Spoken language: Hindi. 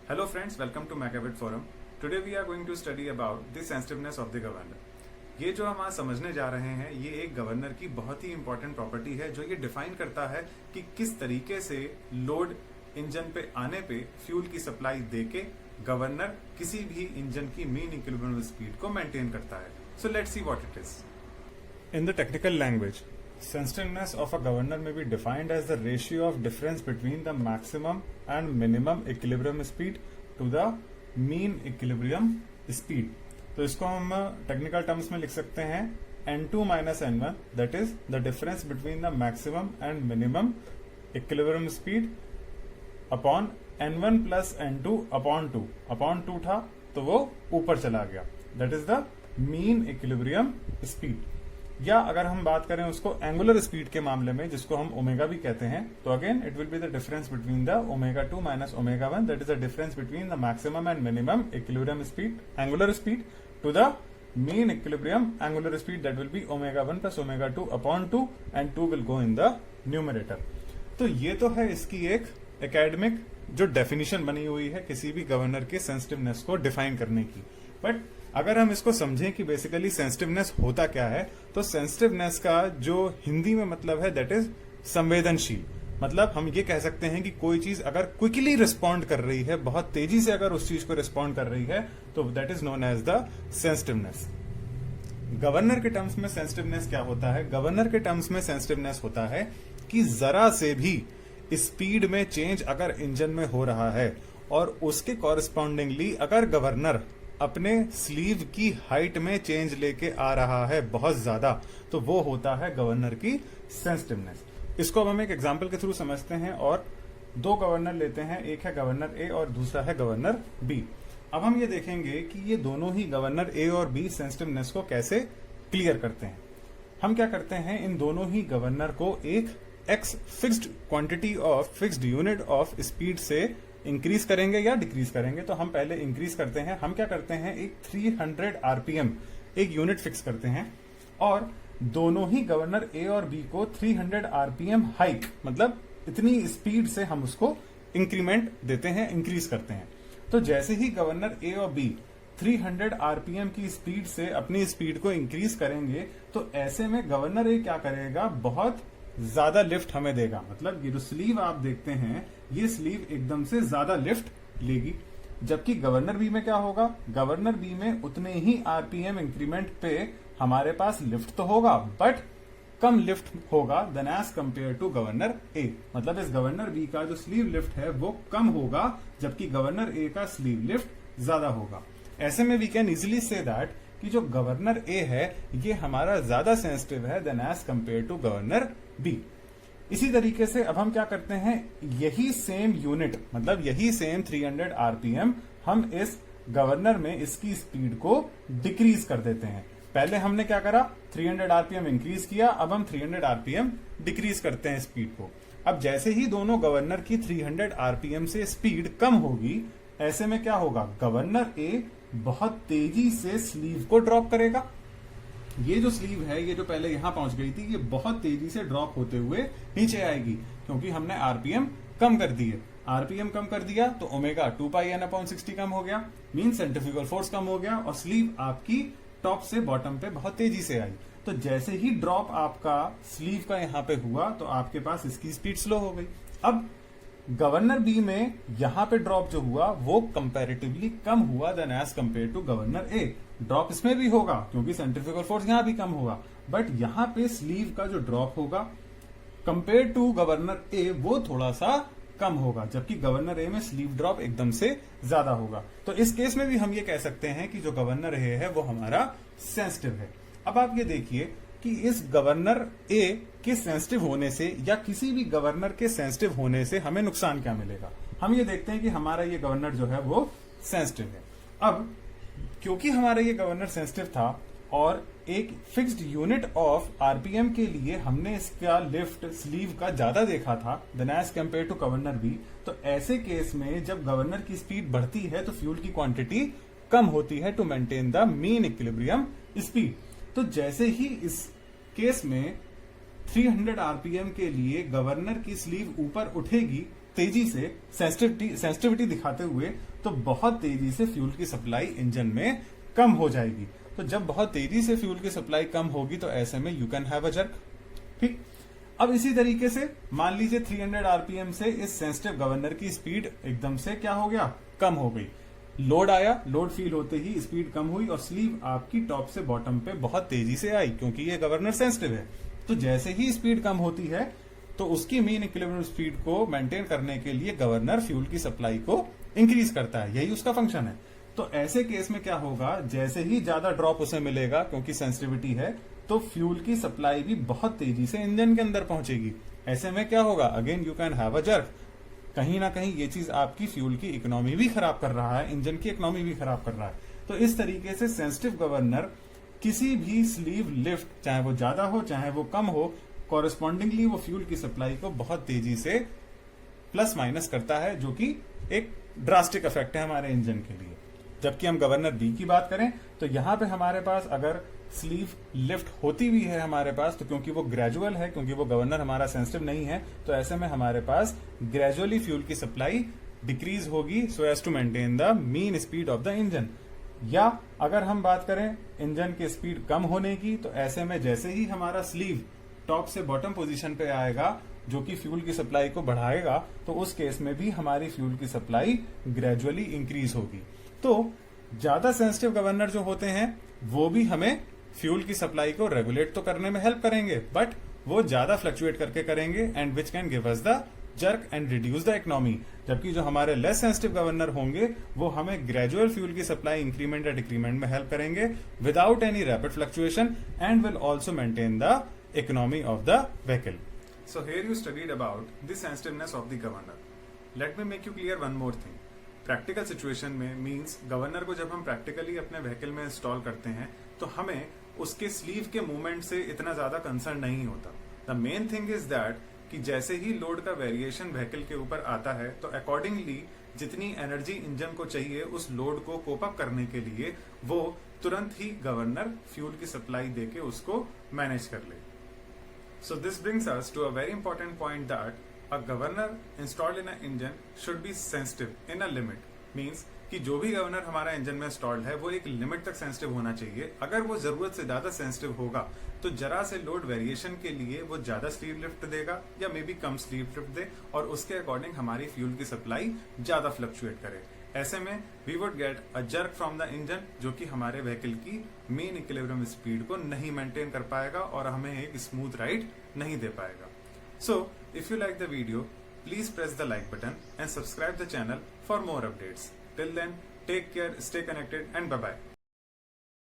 Hello friends, welcome to Macavit Forum. Today we are going to study about the sensitiveness of the governor. ये जो हम आज समझने जा रहे हैं ये एक गवर्नर की बहुत ही इंपॉर्टेंट प्रॉपर्टी है जो ये डिफाइन करता है कि किस तरीके से लोड इंजन पे आने पे फ्यूल की सप्लाई देके गवर्नर किसी भी इंजन की मीन इक्विलिब्रियम स्पीड को मेंटेन करता है. So let's see what it is. In the technical language, sensitiveness of a governor may be defined as the ratio of difference between the maximum and minimum equilibrium speed to the mean equilibrium speed. तो इसको हम टेक्निकल टर्म्स में लिख सकते हैं N2 minus N1, that is the difference between the maximum and minimum equilibrium speed upon N1 plus N2 upon 2. upon 2 था तो वो ऊपर चला गया. That is the mean equilibrium speed. या अगर हम बात करें उसको एंगुलर स्पीड के मामले में जिसको हम ओमेगा भी कहते हैं तो again it will be the difference between the omega 2 minus omega 1, that is the difference between the maximum and minimum equilibrium speed angular speed to the mean equilibrium angular speed, that will be omega 1 plus omega 2 upon 2 and 2 will go in the numerator. तो ये तो है इसकी एक एकेडमिक जो डेफिनेशन बनी हुई है किसी भी गवर्नर के सेंसिटिवनेस को डिफाइन करने की. बट अगर हम इसको समझें कि बेसिकली सेंसिटिवनेस होता क्या है तो सेंसिटिवनेस का जो हिंदी में मतलब है दैट इज संवेदनशील. मतलब हम ये कह सकते हैं कि कोई चीज अगर क्विकली रिस्पॉन्ड कर रही है, बहुत तेजी से अगर उस चीज को रिस्पॉन्ड कर रही है तो that is known as the sensitiveness. Governor के टर्म्स में सेंसिटिवनेस क्या होता है? गवर्नर के टर्म्स में सेंसिटिवनेस होता है कि जरा से भी स्पीड में चेंज अगर इंजन में हो रहा है और उसके कॉरेस्पॉन्डिंगली अगर गवर्नर अपने स्लीव की हाइट में चेंज लेके आ रहा है बहुत ज्यादा तो वो होता है गवर्नर की सेंसिटिवनेस. इसको अब हम एक एग्जांपल के थ्रू समझते हैं और दो गवर्नर लेते हैं, एक है गवर्नर ए और दूसरा है गवर्नर बी. अब हम ये देखेंगे कि ये दोनों ही गवर्नर ए और बी सेंसिटिवनेस को कैसे क्लियर करते हैं. हम क्या करते हैं, इन दोनों ही गवर्नर को एक x fixed quantity of fixed unit of speed से इंक्रीज करेंगे या डिक्रीज करेंगे. तो हम पहले इंक्रीज करते हैं. हम क्या करते हैं, एक 300 आरपीएम एक यूनिट फिक्स करते हैं और दोनों ही गवर्नर ए और बी को 300 आरपीएम हाइक मतलब इतनी स्पीड से हम उसको इंक्रीमेंट देते हैं, इंक्रीज करते हैं. तो जैसे ही गवर्नर ए और बी 300 आरपीएम की स्पीड से अपनी स्पीड को इंक्रीज करेंगे तो ऐसे में गवर्नर ए क्या करेगा, बहुत ज्यादा लिफ्ट हमें देगा. मतलब ये जो स्लीव आप देखते हैं ये स्लीव एकदम से ज्यादा लिफ्ट लेगी. जबकि गवर्नर बी में क्या होगा, गवर्नर बी में उतने ही आरपीएम इंक्रीमेंट पे हमारे पास लिफ्ट तो होगा बट कम लिफ्ट होगा then as compare to governor a. मतलब इस गवर्नर बी का जो स्लीव लिफ्ट है वो कम होगा जबकि गवर्नर ए का स्लीव लिफ्ट ज्यादा होगा. ऐसे में we can easily say that कि जो गवर्नर ए है ये हमारा ज्यादा सेंसिटिव है than as compare to governor B. इसी तरीके से अब हम क्या करते हैं, यही सेम यूनिट मतलब यही सेम 300 आरपीएम हम इस गवर्नर में इसकी स्पीड को डिक्रीज कर देते हैं. पहले हमने क्या करा, 300 आरपीएम इंक्रीज किया, अब हम 300 आरपीएम डिक्रीज करते हैं स्पीड को. अब जैसे ही दोनों गवर्नर की 300 आरपीएम से स्पीड कम होगी ऐसे में क्या होगा, गवर्नर ए बहुत तेजी से स्लीव को ड्रॉप करेगा. ये जो स्लीव है ये जो पहले यहां पहुंच गई थी ये बहुत तेजी से ड्रॉप होते हुए नीचे आएगी क्योंकि हमने आरपीएम कम कर दिए. आरपीएम कम कर दिया तो ओमेगा 2 पाई एन अपॉन 60 कम हो गया, मीन सेंट्रीफ्यूगल फोर्स कम हो गया और स्लीव आपकी टॉप से बॉटम पे बहुत तेजी से आई. तो जैसे ही ड्रॉप आपका स्लीव का यहां पे हुआ तो आपके पास इसकी स्पीड स्लो हो गई. अब गवर्नर बी में यहां पे ड्रॉप जो हुआ वो कंपैरेटिवली कम हुआ than as compare to governor A. Drop इसमें भी होगा क्योंकि सेंट्रीफ्यूगल फोर्स यहां भी कम होगा बट यहां पे स्लीव का जो ड्रॉप होगा कंपेयर टू गवर्नर ए वो थोड़ा सा कम होगा जबकि गवर्नर ए में स्लीव ड्रॉप एकदम से ज्यादा होगा. तो इस केस में भी हम ये कह सकते हैं कि जो गवर्नर ए है वो हमारा सेंसिटिव है. अब आप ये देखिए कि इस गवर्नर ए के सेंसिटिव होने से या किसी भी गवर्नर के सेंसिटिव होने से हमें नुकसान क्या मिलेगा. हम ये देखते हैं कि हमारा ये गवर्नर जो है वो सेंसिटिव है. अब क्योंकि हमारा ये गवर्नर सेंसिटिव था और एक फिक्स्ड यूनिट ऑफ आरपीएम के लिए हमने इसका लिफ्ट स्लीव का ज्यादा देखा था than as compare to governor B, तो ऐसे केस में जब गवर्नर की स्पीड बढ़ती है तो फ्यूल की क्वांटिटी कम होती है to maintain the mean equilibrium speed. तो जैसे ही इस केस में 300 आरपीएम के लिए गवर्नर की स्लीव ऊपर उठेगी तेजी से सेंसिटिविटी दिखाते हुए तो बहुत तेजी से फ्यूल की सप्लाई इंजन में कम हो जाएगी। तो जब बहुत तेजी से फ्यूल की सप्लाई कम होगी तो ऐसे में you can have a jerk. ठीक, अब इसी तरीके से मान लीजिए 300 आरपीएम से इस सेंसिटिव गवर्नर की स्पीड एकदम से क्या हो गया, कम हो गई। लोड आया, लोड फील होते ही स्पीड कम हुई और स्लीव आपकी टॉप से बॉटम पे बहुत तेजी से आई, क्योंकि ये गवर्नर सेंसिटिव है। तो जैसे ही स्पीड कम होती है तो उसकी मीन इक्विलिब्रियम स्पीड को मेंटेन करने के लिए गवर्नर फ्यूल की सप्लाई को इंक्रीज करता है, यही उसका फंक्शन है। तो ऐसे केस में क्या होगा, जैसे ही ज्यादा ड्रॉप उसे मिलेगा क्योंकि सेंसिटिविटी है, तो फ्यूल की सप्लाई भी बहुत तेजी से इंजन के अंदर पहुंचेगी। ऐसे में क्या होगा, again you can have a jerk. कहीं ना कहीं ये चीज आपकी फ्यूल की इकोनॉमी भी खराब कर रहा है, इंजन की इकोनॉमी भी खराब कर रहा है। तो इस तरीके से सेंसिटिव गवर्नर किसी भी स्लीव लिफ्ट, चाहे वो ज्यादा हो चाहे वो कम हो, कॉरेस्पॉन्डिंगली वो फ्यूल की सप्लाई को बहुत तेजी से प्लस माइनस करता है, जो कि एक ड्रास्टिक इफेक्ट है हमारे इंजन के लिए। जबकि हम गवर्नर बी की बात करें तो यहां पे हमारे पास अगर स्लीव लिफ्ट होती भी है हमारे पास, तो क्योंकि वो ग्रेजुअल है, क्योंकि वो गवर्नर हमारा सेंसिटिव नहीं है, तो ऐसे में हमारे पास ग्रेजुअली फ्यूल की सप्लाई डिक्रीज होगी so as to maintain the mean speed of the engine. या अगर हम बात करें इंजन की स्पीड कम होने की, तो ऐसे में जैसे ही हमारा स्लीव टॉप से बॉटम पोजीशन पे आएगा, जो कि फ्यूल की सप्लाई को बढ़ाएगा, तो उस केस में भी हमारी फ्यूल की सप्लाई ग्रेजुअली इंक्रीज होगी। तो ज्यादा सेंसिटिव गवर्नर जो होते हैं वो भी हमें फ्यूल की सप्लाई को रेगुलेट तो करने में हेल्प करेंगे, बट वो ज्यादा फ्लक्चुएट करके करेंगे and which can give us the jerk and reduce the economy. जबकि जो हमारे लेस सेंसिटिव गवर्नर होंगे वो हमें ग्रेजुअल फ्यूल की सप्लाई इंक्रीमेंट या डिक्रीमेंट में हेल्प करेंगे without any rapid fluctuation and will also maintain the economy of the vehicle. So here you studied about the sensitiveness of the governor. Let me make you clear one more thing. Practical situation में मींस गवर्नर को जब हम प्रैक्टिकली अपने व्हीकल में इंस्टॉल करते हैं तो हमें उसके स्लीव के मूवमेंट से इतना ज्यादा कंसर्न नहीं होता। The main thing is that कि जैसे ही लोड का वेरिएशन व्हीकल के ऊपर आता है तो अकॉर्डिंगली जितनी एनर्जी इंजन को चाहिए उस लोड को कोप अप करने के लिए वो तुरंत ही गवर्नर फ्यूल की सप्लाई देके उसको मैनेज कर ले। So this brings us to a very important point that a governor installed in an engine should be sensitive in a limit. Means कि जो भी गवर्नर हमारा इंजन में इंस्टॉल्ड है वो एक लिमिट तक सेंसिटिव होना चाहिए। अगर वो जरूरत से ज्यादा सेंसिटिव होगा तो जरा से लोड वेरिएशन के लिए वो ज्यादा स्लीव लिफ्ट देगा या मे बी कम स्लीव लिफ्ट दे और उसके अकॉर्डिंग हमारी फ्यूल की सप्लाई ज्यादा फ्लक्चुएट करे। ऐसे में we would get a jerk from the engine, जो कि हमारे व्हीकल की मेन इक्विलिब्रियम स्पीड को नहीं मेंटेन कर पाएगा और हमें एक स्मूथ राइड नहीं दे पाएगा। So if you like the video, please press the like button and subscribe the channel for more updates. Till then, take care, stay connected and bye bye.